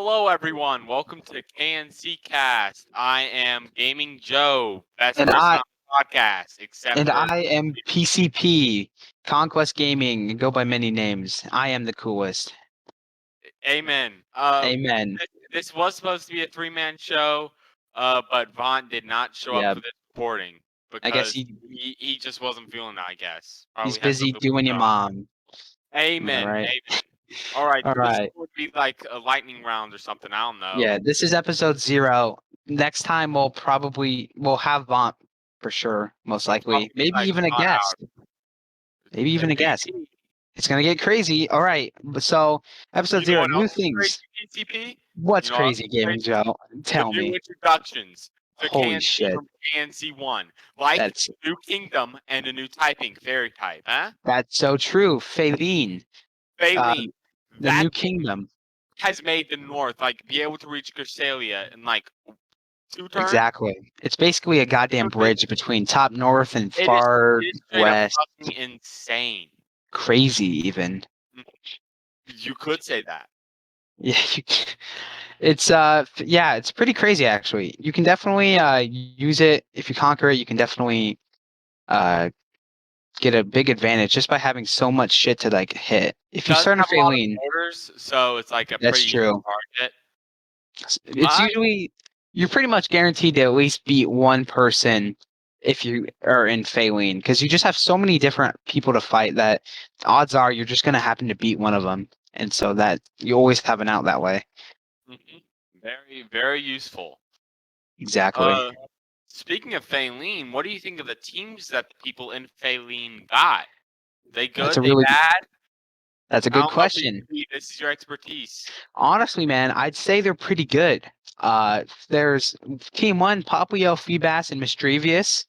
Hello, everyone. Welcome to KNCcast. I am GamingJoe, best And person I on the podcast, except and for I am PCP, Conquest Gaming, and go by many names. I am the coolest. Amen. Amen. This was supposed to be a three-man show, but Vaunt did not show up Yeah, for this recording I guess because he just wasn't feeling it. I guess he's probably had busy something doing your going on. mom. Am I Amen. right? Amen. All right. All So this right. would be like a lightning round or something. I don't know. Yeah, this is episode 0. Next time we'll have Vaunt for sure, most likely. Probably Maybe like even a not guest. out. Maybe even a guest. Maybe. It's gonna get crazy. All right. So episode You know 0, what new else is crazy, things. KNCP? What's You know what else crazy, is Gaming crazy? Joe? The Tell new me. introductions to Holy KNC shit. from KNC1, like That's new kingdom and a new typing, fairy type, huh? that's so true. Faline. Baleen. The new That thing kingdom. has made the North be able to reach Cresselia in like 2 turns. Exactly. It's basically a goddamn bridge between top north and far It is straight up west. fucking insane. Crazy, even. You could say that. Yeah, it's pretty crazy actually. You can definitely use it if you conquer it. You can definitely uh get a big advantage just by having so much shit to like hit. If you Does start in have a lot of Faline, borders, so it's like a that's pretty easy true. target. It's usually you're pretty much guaranteed to at least beat one person if you are in Faline because you just have so many different people to fight that odds are you're just going to happen to beat one of them, and so that you always have an out that way. Very, very useful. Exactly. Speaking of Faline, what do you think of the teams that the people in Faline got? They That's good? a They really bad? that's a I good don't know, question. PvP, this is your expertise. Honestly, man, I'd say they're pretty good. There's Team 1, Papio, Feebas, and Misdrevious.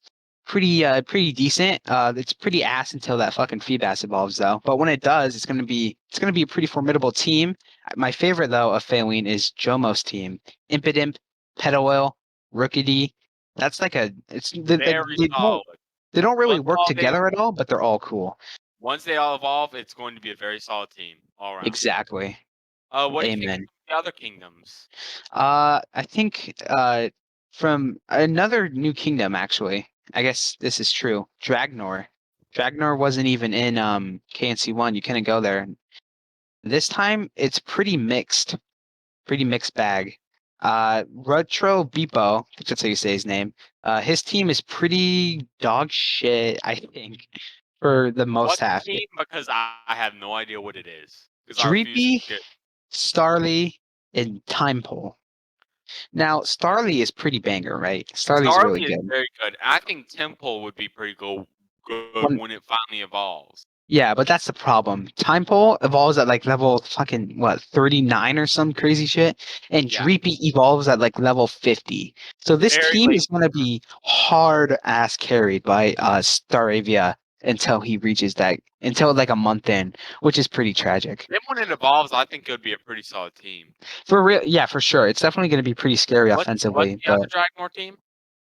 Pretty decent. It's pretty ass until that fucking Feebas evolves though. But when it does, it's gonna be a pretty formidable team. My favorite though of Faline is Jomo's team. Impidimp, Petoil, Rookity. That's like a it's Very solid. they don't really Once work all they together at all, but they're all cool. once they all evolve, it's going to be a very solid team all around. Exactly. What do you think of Amen. the other kingdoms? I think from another new kingdom actually. I guess this is true. Dragnor. Dragnor wasn't even in KNC1. You couldn't go there. This time it's pretty mixed. Pretty mixed bag. Retro Beepo, that's how you say his name. His team is pretty dog shit, I think, for the most What's the half. team? Because I have no idea what it is. Because I refuse to Dreepy, get. Starly, and Timepole. Now, Starly is pretty banger, right? Starly's really Starly is good. very good. I think Temple would be pretty good When, when it finally evolves. yeah, but that's the problem. Timepole evolves at like level fucking what 39 or some crazy shit, and Yeah. Dreepy evolves at like level 50. So this Very team late. is gonna be hard ass carried by Staravia until like a month in, which is pretty tragic. Then when it evolves, I think it would be a pretty solid team. For real, yeah, for sure. It's definitely gonna be pretty scary What's offensively, the other but Dragnor team?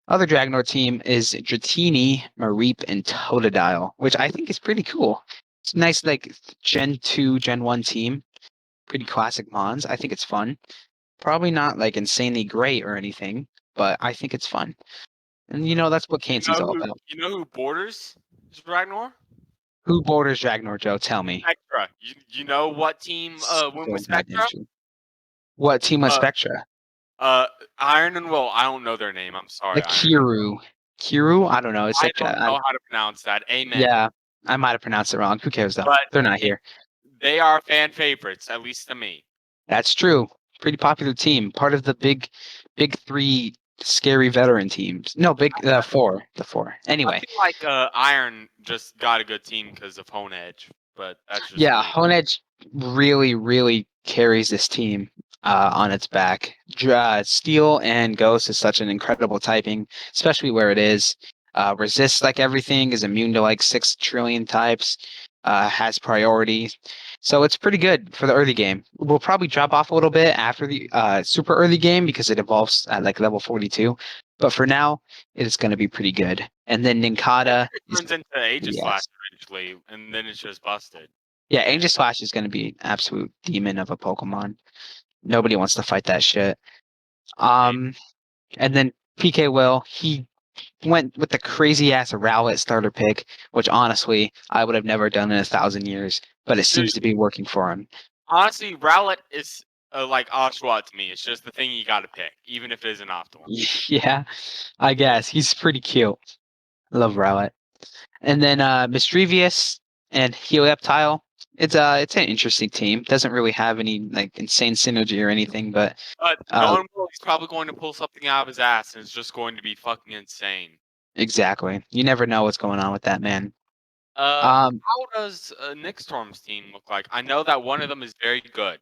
other Dragnor team is Dratini, Mareep, and Totodile, which I think is pretty cool. It's a nice, like, Gen 2, Gen 1 team. Pretty classic mons. I think it's fun. Probably not, like, insanely great or anything, but I think it's fun. And, that's what Cancey's all about. You know who borders Dragnor? Who borders Dragnor, Joe? Tell me. Spectra. You know what team went with So goddamn Spectra? true. What team was Spectra? Iron and Will. I don't know their name. I'm sorry. Like Kiru. Kiru? I don't know. It's I like, don't know how to pronounce that. Amen. yeah, I might have pronounced it wrong. Who cares, though? But They're not here. they are fan favorites, at least to me. That's true. Pretty popular team. Part of the big 3 scary veteran teams. No, four. The 4. Anyway. I feel like Iron just got a good team because of Hone Edge, but that's just Yeah, me. Hone Edge really, really carries this team on its back. Steel and Ghost is such an incredible typing, especially where it is. Resists like everything, is immune to like 6 trillion types, has priority. So it's pretty good for the early game. We'll probably drop off a little bit after the super early game because it evolves at like level 42. But for now, it is going to be pretty good. And then Ninkata turns into Aegis Slash yes. eventually, and then it's just busted. Yeah, Aegis Slash is going to be an absolute demon of a Pokemon. Nobody wants to fight that shit. Hey, And then PK Will, he went with the crazy ass Rowlet starter pick, which honestly I would have never done in 1,000 years, but it dude, seems to be working for him. honestly, Rowlet is like Oshawott to me. It's just the thing you got to pick, even if it isn't optimal. Yeah, I guess he's pretty cute. Love Rowlet. And then Mischievous and Helioptile. It's an interesting team. Doesn't really have any like insane synergy or anything, but uh, Knowing Will, he's probably going to pull something out of his ass, and it's just going to be fucking insane. exactly. You never know what's going on with that man. Um, How does Nick Storm's team look like? I know that one of them is very good.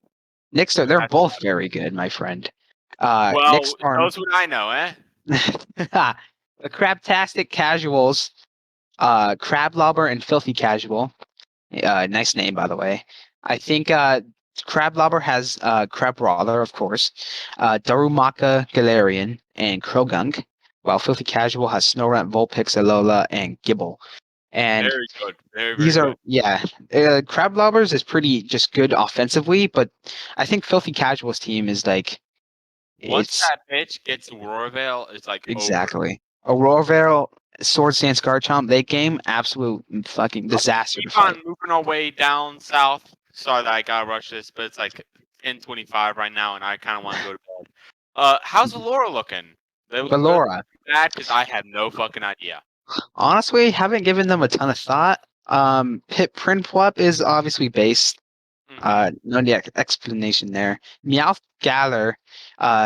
Knicks are But they're that's both about it. very good, my friend. Nick Well, Storm, knows what I know, eh? the Crabtastic Casuals, Crablobber and Filthy Casual. Nice name, by the way. I think Crablobber has Crabrawler, of course, Darumaka Galarian, and Krogunk, while Filthy Casual has Snorunt, Vulpix, Alola, and Gibble. And Very good. Very, very these are, good. yeah, Crablobbers is pretty just good offensively, but I think Filthy Casual's team is like, Once it's that bitch gets Roarveil, it's like over. exactly. Aurora Veil, Sword Stance Garchomp, late game, absolute fucking disaster to Keep fight. on moving our way down south. Sorry that I gotta rush this, but it's like 10:25 right now, and I kind of want to go to bed. How's Allura looking? They looking good? Ballora, Bad? Because I have no fucking idea. honestly, haven't given them a ton of thought. Pit Prinplup is obviously based. Mm-hmm. No explanation there. Meowth Galar,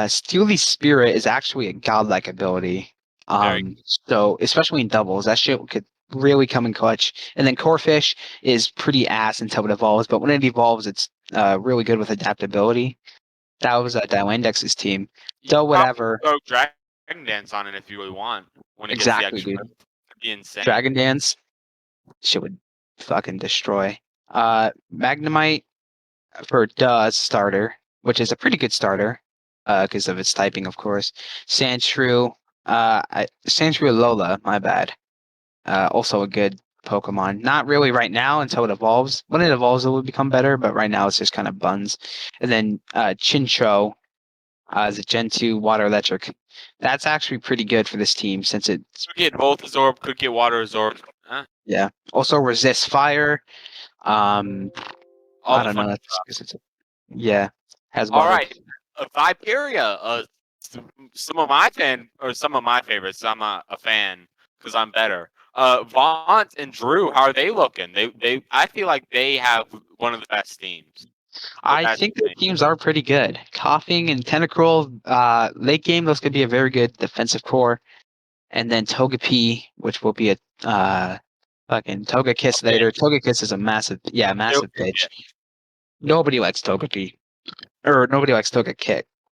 Steely Spirit is actually a godlike ability. Very. So especially in doubles, that shit could really come in clutch. And then Corfish is pretty ass until it evolves, but when it evolves, it's really good with adaptability. That was Dylendex's team. You So could probably whatever. throw Dragon Dance on it if you really want. When it gets the Exactly, extra, dude. it'd be insane. Dragon Dance, shit would fucking destroy. Magnemite for Duh starter, which is a pretty good starter, because of its typing, of course. Sandshrew, Sandshrew Lola, my bad. Also a good Pokemon. Not really right now until it evolves. When it evolves, it will become better, but right now it's just kind of buns. And then Chinchou is a Gen 2 Water Electric. That's actually pretty good for this team since it's, Could get Volt Absorb, could get Water Absorb. yeah. Also resists fire. Um, All I the don't fun know. That's stuff. 'cause it's, yeah, has All water. right, Viperia. Some of my some of my favorites. I'm a fan because I'm better. Vaunt and Drew, how are they looking? I feel like they have one of the best teams. But I that's think just the me. teams are pretty good. Coughing and Tentacruel, late game, those could be a very good defensive core. And then Togepi, which will be a fucking Togekiss Okay, later. Togekiss is a massive, yeah, they'll massive kick bitch. it. Nobody likes Togepi, or nobody likes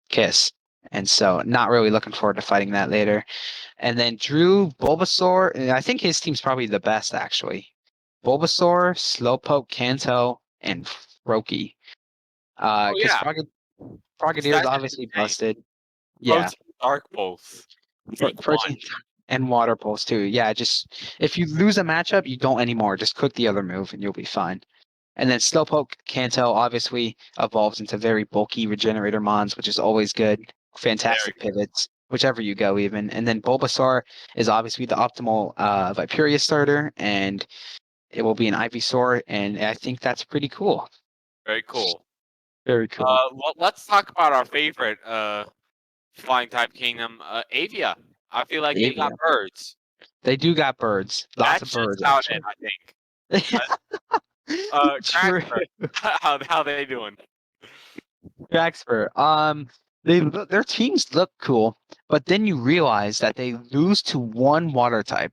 Kiss. And so, not really looking forward to fighting that later. And then Drew, Bulbasaur, and I think his team's probably the best, actually. Bulbasaur, Slowpoke, Kanto, and Froakie. Oh Because yeah, these Frogadier is guys are obviously insane. busted. Yeah, Protein Dark Pulse. Click one. protein and water pulse too. Yeah, just if you lose a matchup, you don't anymore. Just click the other move and you'll be fine. And then Slowpoke Kanto obviously evolves into very bulky regenerator mons, which is always good. Very Fantastic pivots, whichever you go even. And then Bulbasaur is obviously the optimal Viperia starter, and it will be an Ivysaur, and I think that's pretty cool. very cool. Very cool. Let's talk about our favorite flying type kingdom, Avia. I feel like they got Avia. birds. They do got birds. Lots That's of just birds, about it, actually. I think. True. Crackster, how they doing? Jaxper. Their teams look cool, but then you realize that they lose to one water type,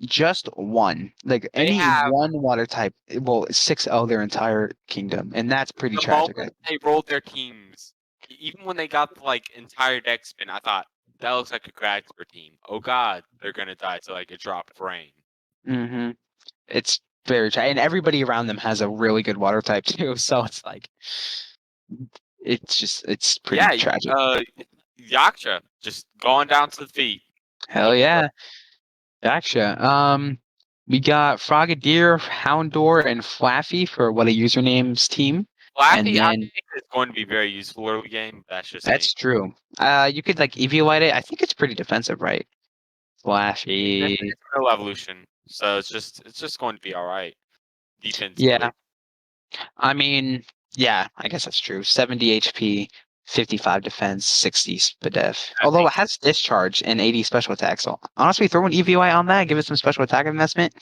just one. Like They any have one water type will 6-0 their entire kingdom, and that's pretty the tragic. moment they rolled their teams, even when they got the like entire deck spin, I thought that looks like a Crackster team. Oh God, they're gonna die to like a drop of rain. Mm-hmm. It's very tragic, and everybody around them has a really good water type too. So it's like it's pretty Yeah, tragic. Yaksha just going down to the feet. Hell Looking good. yeah. Gotcha. We got Frogadier, Houndour, and Flaffy for what a username's team. And Flappy, I then think it's going to be very useful early game. That's just that's me. true. You could like Eviolite it. I think it's pretty defensive, right? It's Flashy. real evolution, so it's just going to be all right Yeah. defensively. I mean, yeah, I guess that's true. 70 HP, 55 defense, 60 SPDF. I Although think it has discharge and 80 special attack. So honestly, throw an EVI on that, give it some special attack investment.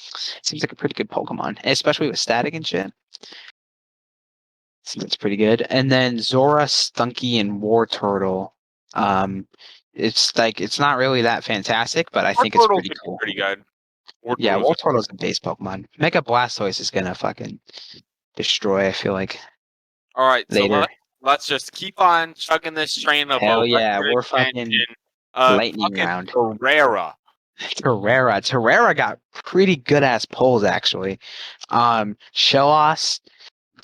Seems like a pretty good Pokemon, especially with static and shit. Seems pretty good. And then Zora, Stunky, and War Turtle. Um, it's like it's not really that fantastic, but I War think it's Turtle pretty could be cool. pretty good. War Yeah, Turtle's War Turtle's a base Pokemon. Mega Blastoise is gonna fucking destroy, I feel like, all right. So later. let's just keep on chugging this train of Hell yeah, electric we're fucking engine. lightning Fucking round. Carrera. Terrera got pretty good ass pulls actually. Shellos,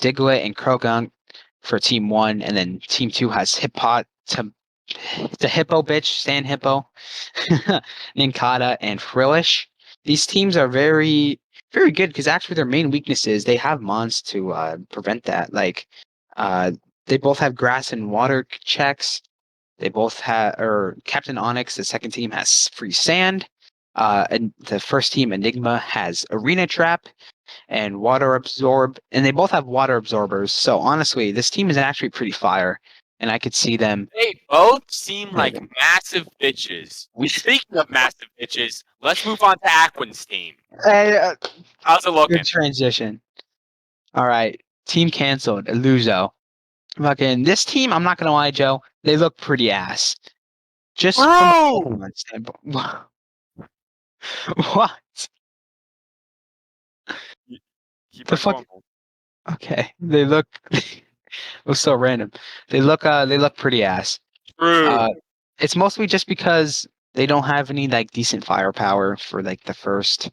Diglett, and Croagunk for team one, and then team two has Hippot to the Hippo bitch, Sand Hippo, Ninkata, and Frillish. These teams are very good because actually their main weaknesses they have mons to prevent that. Like uh, they both have grass and water checks. They both have, or Captain Onyx, the second team has free sand. And the first team, Enigma, has Arena Trap and Water Absorb, and they both have Water Absorbers. So honestly, this team is actually pretty fire, and I could see them They both seem like hitting. massive bitches. Speaking of massive bitches, let's move on to Aquin's team. Hey, How's it good looking? transition. All right, team canceled. Illuso. Fucking this team, I'm not gonna lie, Joe. They look pretty ass. Just from a Bro! Pokemon standpoint. What Keep the on fuck? going. Okay, they look. It was so random. They look pretty ass. True. Uh, it's mostly just because they don't have any like decent firepower for like the first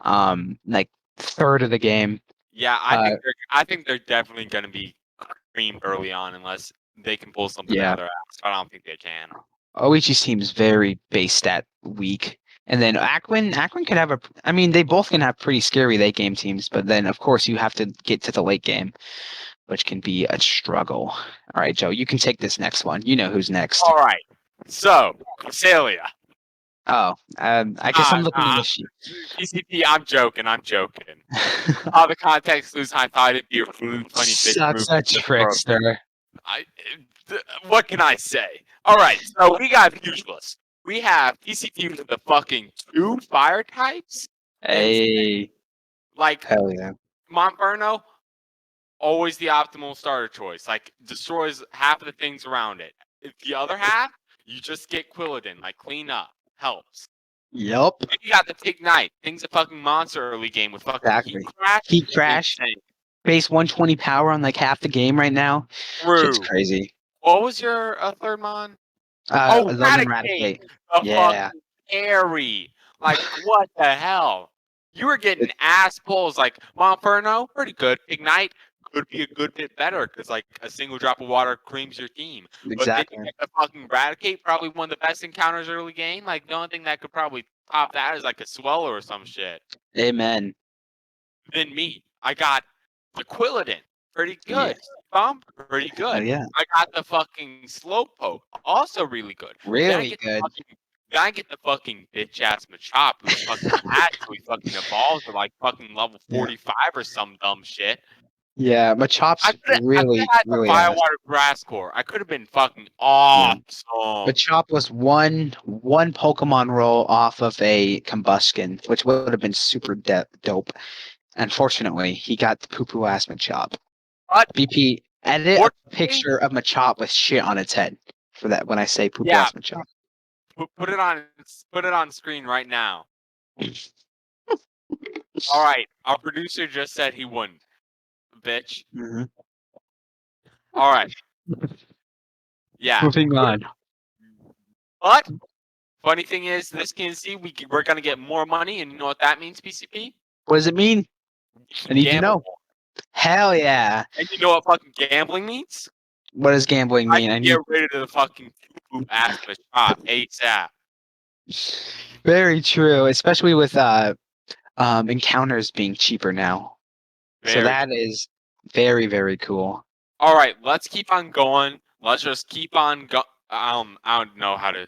like third of the game. Yeah, Uh, I think they're definitely gonna be creamed early on unless they can pull something out yeah, of their ass. I don't think they can. Oichi's team's very base stat weak. And then Aquin could have a. I mean, they both can have pretty scary late game teams, but then of course you have to get to the late game, which can be a struggle. All right, Joe, you can take this next one. You know who's next. All right. So, Celia. Oh, I guess I'm looking in Nah. the sheet. PCP, I'm joking. I'm joking. All the context clues high five it'd be a really funny bitch Such move. a trickster. I, what can I say? All right, so we got useless. We have PCP with the fucking two fire types. Hey, Like hell yeah. Montferno, always the optimal starter choice. Like destroys half of the things around it. If the other half, you just get Quilladin. Like clean up helps. Yup. And you got the Pig Knight. Thing's a fucking monster early game with fucking Heat Exactly. Crash. Heat Crash, Insane. base 120 power on like half the game right now. Shit's True. crazy. What was your third mon? Oh, Logan Eradicate! Eradicate. The Yeah. fucking carry. Like, what the hell? You were getting ass pulls. Like, Monferno, pretty good. Ignite could be a good bit better because, like, a single drop of water creams your team. But then you Exactly. get the fucking Eradicate, probably one of the best encounters early game. Like, the only thing that could probably top that is, like, a Swellow or some shit. Amen. Then me, I got the Quilladin. Pretty Yeah. good. Bump, pretty Hell good. yeah. I got the fucking Slowpoke, also really good. Then I Really get the good. fucking, then I get the fucking bitch ass Machop who's fucking mad so he fucking evolves to like fucking level Yeah. 45 or some dumb shit. Yeah. Machop's I could have really, had the really ass. Firewater Grass Core. I could have been fucking Yeah. awesome. Machop was one Pokemon roll off of a combustion, which would have been super dope. Unfortunately, he got the poo poo ass Machop. But BP, edit a fortunately, picture of Machop with shit on its head for that when I say poo poo yeah, ass Machop. put it on screen right now. All right, our producer just said he wouldn't. Bitch. Mm-hmm. All right. Yeah. Moving on. But funny thing is, this KNC, we're gonna get more money, and you know what that means, PCP? What does it mean? I need to Gamble know. more. Hell yeah. And you know what fucking gambling means? What does gambling I mean? I can get need. rid of the fucking poop ass of a shop ASAP. Very true, especially with encounters being cheaper now. So Very that is very, very cool. All right, let's keep on going. Let's just keep on go. I don't know how to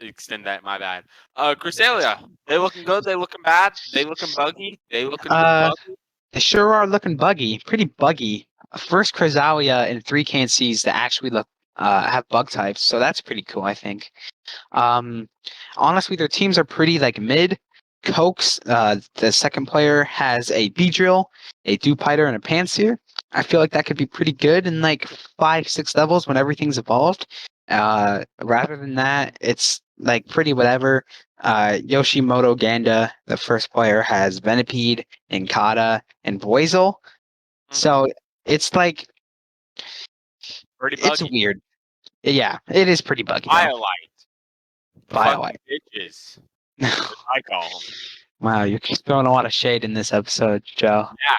extend that. My bad. Cresselia, they looking good. They looking bad. They looking buggy. They looking Uh, buggy. they sure are looking buggy, pretty buggy. First Krasalia and three KNCs that actually look have bug types, so that's pretty cool, I think. Um, honestly, their teams are pretty like mid. Cokes, the second player, has a Beedrill, a Dewpider, and a Panseer. I feel like that could be pretty good in like 5, 6 levels when everything's evolved. Rather than that, it's like pretty whatever. Yoshimoto Ganda, the first player, has Venipede, Inkata, and Boizel. Mm-hmm. So it's like Pretty it's buggy. weird. Yeah, it is pretty buggy though. Violite. Violite. Fucking bitches. As I call them. Wow, you're throwing a lot of shade in this episode, Joe. Yeah,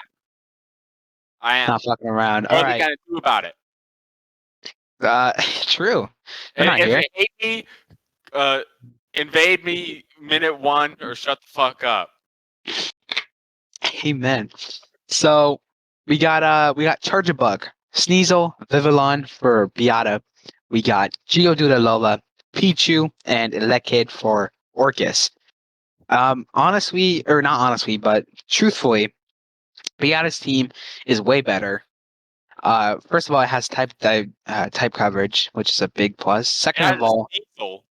I am. Not fucking around. What All are they right. gonna do about it? True. They're not If here. you hate me, uh, invade me minute 1 or shut the fuck up. Amen. So we got Charjabug, Sneasel, Vivillon for Beata. We got Geodude Lola, Pichu, and Elekid for Orcus. Honestly, or not honestly, but truthfully, Beata's team is way better. First of all, it has type coverage, which is a big plus. It Second has of all, a Sneasel.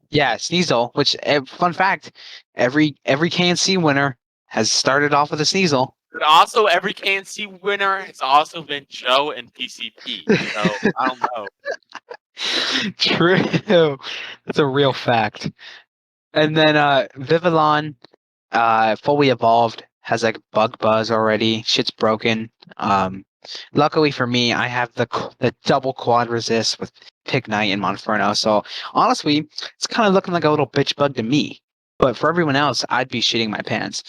yeah, Sneasel, which fun fact, every KNC winner has started off with a Sneasel. But also, every KNC winner has also been Joe and PCP. So I don't know. True. That's a real fact. And then Vivillon, fully evolved, has like bug buzz already. Shit's broken. Luckily for me, I have the double quad resist with Pignite and Monferno. So honestly, it's kind of looking like a little bitch bug to me. But for everyone else, I'd be shitting my pants.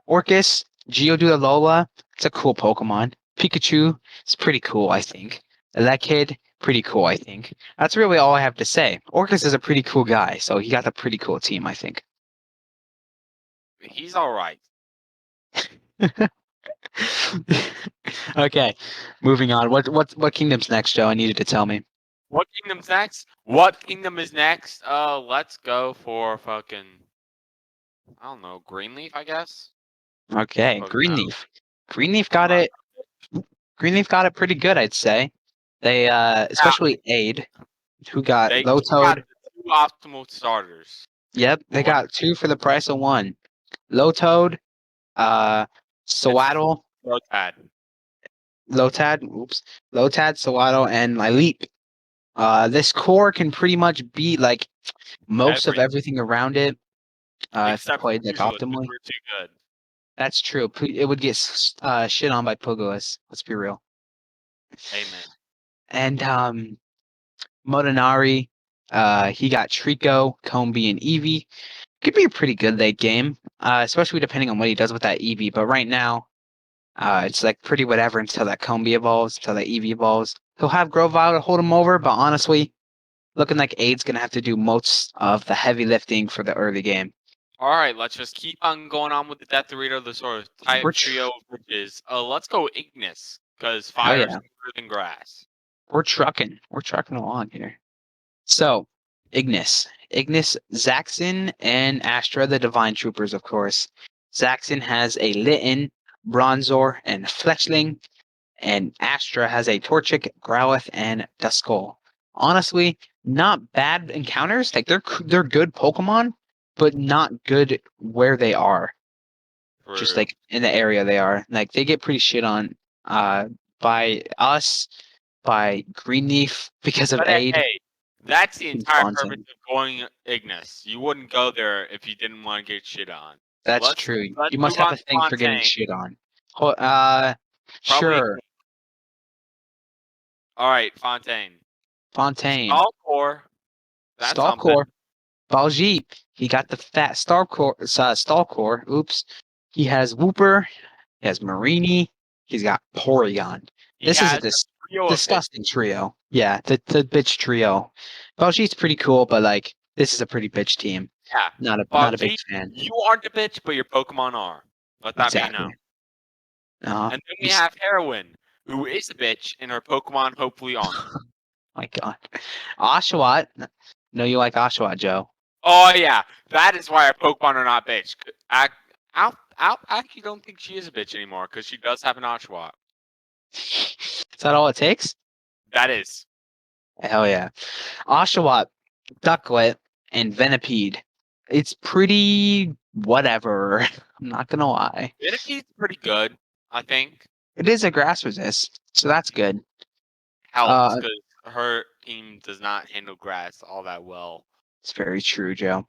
Orcus, Geodude Alola, it's a cool Pokemon. Pikachu, it's pretty cool, I think. That kid, pretty cool, I think. That's really all I have to say. Orcus is a pretty cool guy, so he got a pretty cool team, I think. He's all right. Okay, moving on. What kingdom's next, Joe? I needed to tell me. What kingdom's next? What kingdom is next? Let's go for fucking, I don't know, Greenleaf, I guess. Okay, Fuck no. Greenleaf. Greenleaf I'm got not. it. Greenleaf got it pretty good, I'd say. They Yeah, especially Aid, who got they Low got Toad. the 2 optimal starters. Yep, For they what? got 2 for the price of 1. Low Toad, uh, And Sewaddle, Rotad. Lotad, oops, Lotad, Sewaddle, and Lileep. This core can pretty much beat like most of Every everything around it. If except played like usually because optimally. we're too good. That's true. It would get shit on by Pugolas. Let's be real. Amen. And Motonari, he got Trico, Combi, and Eevee. Could be a pretty good late game, especially depending on what he does with that Eevee. But right now, it's like pretty whatever until that Combi evolves, until that Eevee evolves. He'll have Grovyle to hold him over, but honestly, looking like Aid's gonna have to do most of the heavy lifting for the early game. All right, let's just keep on going on with the Death Dorito, the sort of type We're trio of witches. Let's go Ignis, because hell fire is yeah, smoother than grass. we're trucking. We're trucking along here. So, Ignis, Zaxin, and Astra, the Divine Troopers, of course. Zaxin has a Litten, Bronzor, and Fletchling, and Astra has a Torchic, Growlithe, and Duskull. Honestly, not bad encounters. Like they're good Pokemon, but not good where they are. Just True. like in the area they are. Like they get pretty shit on uh by us, by Greenleaf because of But Aid hey, that's the and entire purpose Fontaine. of going Ignis. You wouldn't go there if you didn't want to get shit on. That's Let's true. let's You must move have on a to thing for getting Fontaine. shit on. Probably. Sure. All right, Fontaine. Fontaine. Stalkor. That's something. Stalkor. Baljeet. He got the fat Stalkor. Oops. He has Wooper. He has Marini. He's got Porygon. He This is a has a trio of bitches. disgusting trio. Yeah, the bitch trio. Baljeet's pretty cool, but like this is a pretty bitch team. Yeah. Not a big Baljeet, fan. you aren't a bitch, but your Pokemon are. Let that be known. Exactly. And then we He's have Heroine. who is a bitch, and her Pokemon hopefully aren't. My God. Oshawott. No, you like Oshawott, Joe. Oh yeah, that is why our Pokemon are not bitch. I actually don't think she is a bitch anymore because she does have an Oshawott. Is that all it takes? That is. Hell yeah. Oshawott, Ducklet, and Venipede. It's pretty whatever. I'm not gonna lie. Vinity's pretty good, I think. It is a grass resist, so that's good. Helps because her team does not handle grass all that well. It's very true, Joe.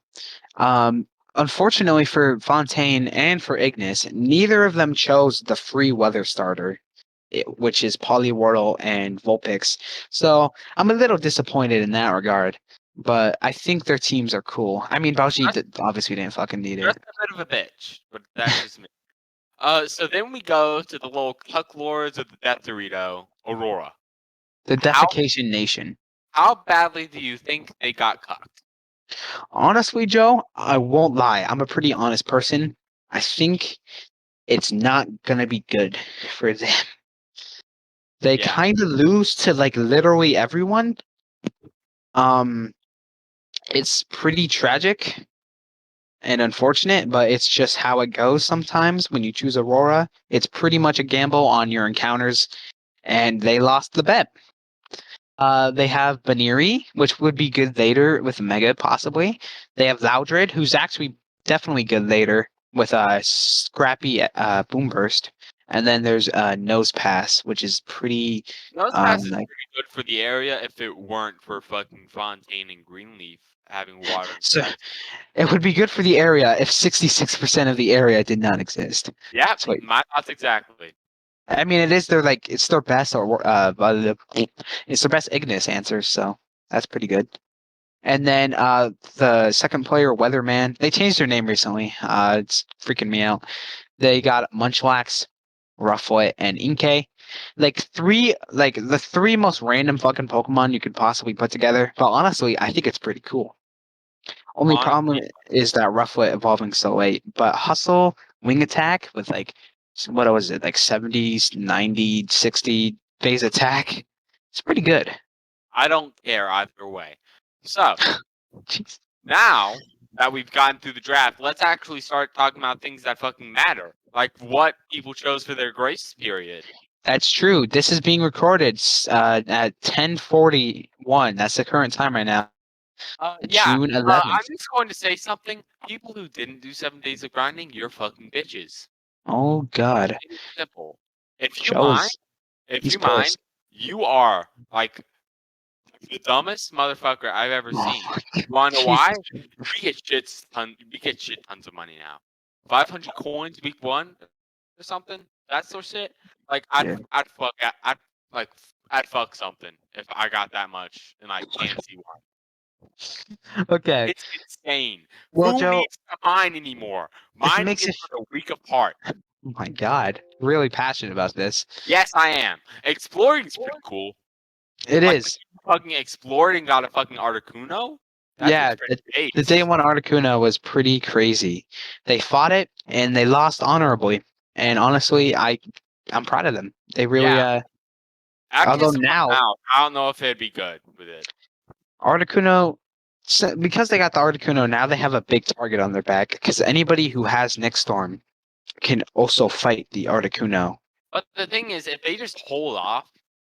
Unfortunately for Fontaine and for Ignis, neither of them chose the free weather starter, which is Poliwhirtle and Vulpix. So I'm a little disappointed in that regard. But I think their teams are cool. I mean, Bauji obviously didn't fucking need Just it. a bit of a bitch, but that's just me. So then we go to the little Cuck Lords of the Death Dorito, Aurora. The How Defecation Nation. how badly do you think they got cucked? Honestly, Joe, I won't lie. I'm a pretty honest person. I think it's not gonna be good for them. They Yeah. kind of lose to like literally everyone. Um, it's pretty tragic and unfortunate, but it's just how it goes sometimes when you choose Aurora. It's pretty much a gamble on your encounters, and they lost the bet. They have Baniri, which would be good later with Mega, possibly. They have Loudred, who's actually definitely good later with a scrappy Boom Burst. And then there's Nose Pass, which is pretty. Nose Pass is Like, pretty good for the area if it weren't for fucking Fontaine and Greenleaf having water and so grass. it would be good for the area if 66% of the area did not exist. Yeah, So my thoughts exactly. I mean, it is their like it's their best or it's their best Ignis answers, so that's pretty good. And then the second player, Weatherman, they changed their name recently. It's freaking me out. They got Munchlax, Rufflet, and Inkay. Like the three most random fucking Pokemon you could possibly put together. But honestly, I think it's pretty cool. Only problem Honestly, is that Rufflet evolving so late. But Hustle, Wing Attack with like what was it, like 70, 90, 60 phase attack. It's pretty good. I don't care either way. So Jeez. now that we've gotten through the draft, let's actually start talking about things that fucking matter, like what people chose for their grace period. That's true. This is being recorded at 10:41. That's the current time right now. Yeah. June I'm 11th. just going to say something. People who didn't do 7 days of grinding, you're fucking bitches. Oh God. It's simple. If you Joe mind, is if he's you mind, pissed. you are like the dumbest motherfucker I've ever seen. Oh, You wanna know Jesus. why? We get shit tons of money now. 500 coins week one or something. That sort of shit. Like Yeah. like I'd fuck something if I got that much and I can't see why. Okay. It's insane. Well, Who Joe, needs to mine anymore? it Mining makes is it. for the weak of heart. Oh my God. Really passionate about this. Yes, I am. Exploring is pretty cool. It Like is. fucking explored and got a fucking Articuno. That shit's Yeah. pretty The day ace. one Articuno was pretty crazy. They fought it and they lost honorably. And honestly, I'm proud of them. They really Yeah, I'd although kiss him now out. I don't know if it'd be good with it. Articuno, because they got the Articuno, now they have a big target on their back. Because anybody who has Nick Storm can also fight the Articuno. But the thing is, if they just hold off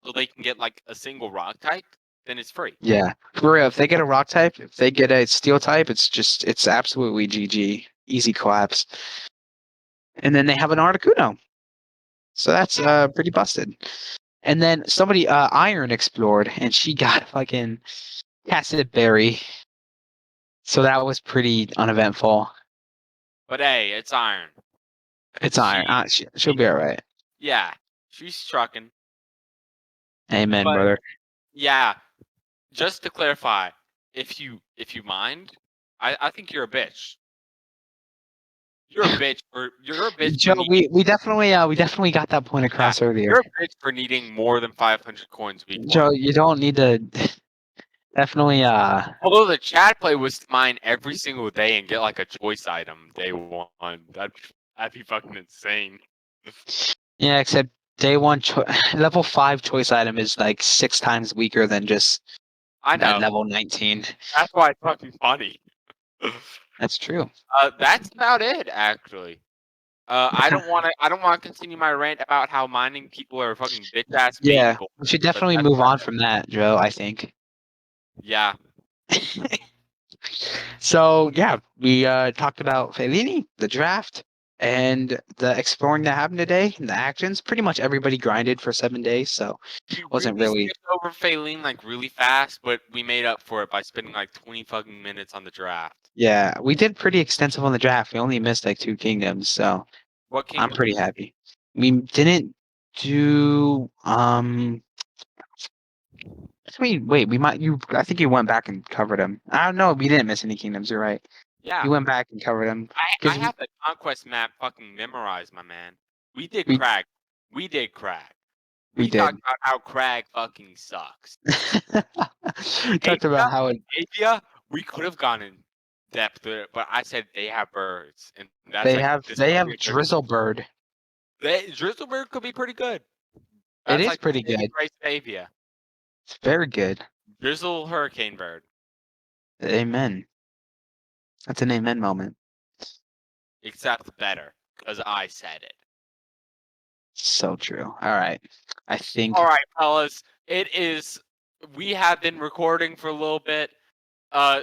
so they can get like a single rock type, then it's free. Yeah, for real. If they get a Rock type, if they get a Steel type, it's absolutely GG, easy collapse. And then they have an Articuno, so that's pretty busted. And then somebody Iron explored, and she got fucking Cassid Berry, so that was pretty uneventful. But hey, it's iron. It's Iron. She, She'll be all right. yeah, she's trucking. Amen, But brother. yeah, just to clarify, if you mind, I think you're a bitch. You're a bitch for Joe, needing we definitely got that point yeah, across earlier. you're a bitch for needing more than 500 coins week one. Joe, you don't need to definitely Although the chat play was to mine every single day and get like a choice item day one. That'd be fucking insane. yeah, except day one level 5 choice item is like 6 times weaker than just I that know. level 19. That's why it's fucking funny. That's true. That's about it, actually. I don't want to continue my rant about how mining people are fucking bitch ass baby Yeah, boys. we should But definitely that's move about on from that, Joe, I think. it. Yeah. So yeah, we talked about Fellini, the draft, and the exploring that happened today, and the actions. Pretty much everybody grinded for 7 days, so We wasn't really really. skipped over Faylene like really fast, but we made up for it by spending like 20 fucking minutes on the draft. Yeah, we did pretty extensive on the draft. We only missed like 2 kingdoms, so What I'm kingdom? pretty happy. We didn't do wait, we might you I think you went back and covered them. I don't know, we didn't miss any kingdoms, you're right. Yeah. You went back and covered them I because have the conquest map fucking memorized, my man. We did we Crag. We did Crag. we We talked did. about how Crag fucking sucks. Talked about how it Avia, we could have gone in depth with it, but I said they have birds, and that's like this they could be have a good. Drizzlebird. Drizzlebird could be pretty good. It That's is like the pretty saving good. grace of Avia. It's very good. Drizzle Hurricane Bird. Amen. That's an amen moment. Except better, because I said it. So true. All right. I think All right, fellas. It is. We have been recording for a little bit. Uh,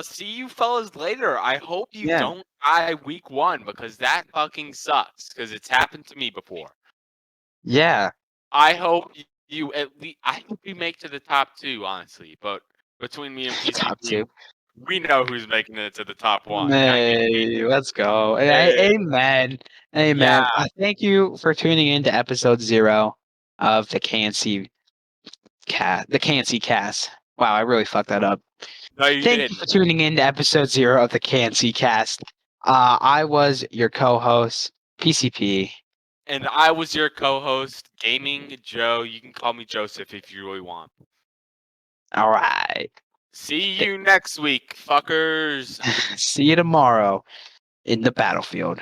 see you fellas later. I hope you yeah. don't die week 1 because that fucking sucks. Because it's happened to me before. Yeah. I hope you at least. I hope you make to the top 2, honestly. But between me and Top PCP, 2. we know who's making it to the top 1. Hey, let's go. Hey, Amen. yeah. Amen. Thank you for tuning in to episode 0 of the KNC cast. Wow, I really fucked that up. No, you Thank you didn't. for tuning in to episode 0 of the KNC cast. I was your co-host, PCP. And I was your co-host, Gaming Joe. You can call me Joseph if you really want. All right. See you next week, fuckers. See you tomorrow in the battlefield.